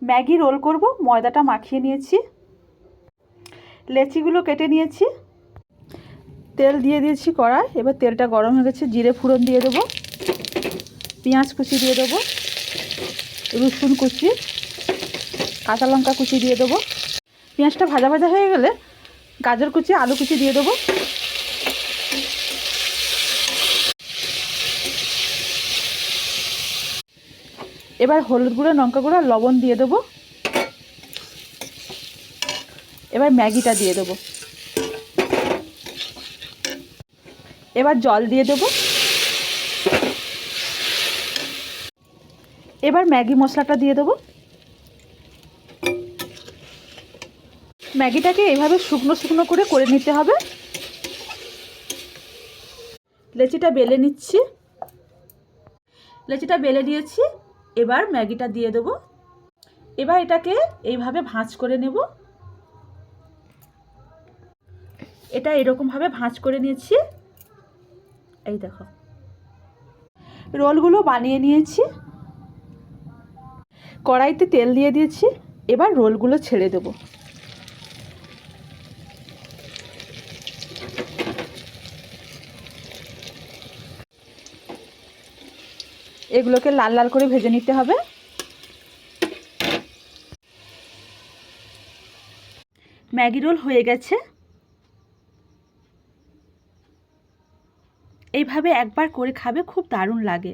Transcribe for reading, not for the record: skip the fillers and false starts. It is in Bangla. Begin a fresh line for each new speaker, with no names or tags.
ম্যাগি রোল করব, ময়দাটা মাখিয়ে নিয়েছি, লেচিগুলো কেটে নিয়েছি, তেল দিয়ে দিয়েছি কড়াই। এবার তেলটা গরম হয়ে গেছে, জিরে ফোড়ন দিয়ে দেবো, পেঁয়াজ কুচি দিয়ে দেবো, রসুন কুচি, কাঁচা লঙ্কা কুচি দিয়ে দেবো। পেঁয়াজটা ভাজা ভাজা হয়ে গেলে গাজর কুচি, আলু কুচি দিয়ে দেবো। এবার হলুদ গুঁড়ো, লঙ্কা গুঁড়ো, লবণ দিয়ে দেবো। এবার ম্যাগিটা দিয়ে দেবো। এবার জল দিয়ে দেবো। এবার ম্যাগি মশলাটা দিয়ে দেবো। ম্যাগিটাকে এইভাবে শুকনো শুকনো করে নিতে হবে। লেচিটা বেলে নিচ্ছি, লেচিটা বেলে দিয়েছি। এবার ম্যাগিটা দিয়ে দেবো। এবার এটাকে এইভাবে ভাঁজ করে নেব। এটা এরকমভাবে ভাঁজ করে নিয়েছি। এই দেখো, রোলগুলো বানিয়ে নিয়েছি। কড়াইতে তেল দিয়ে দিয়েছি। এবার রোলগুলো ছেড়ে দেব। এগুলোকে লাল লাল করে ভেজে নিতে হবে। ম্যাগি রোল হয়ে গেছে। এইভাবে একবার করে খাবে, খুব দারুণ লাগে।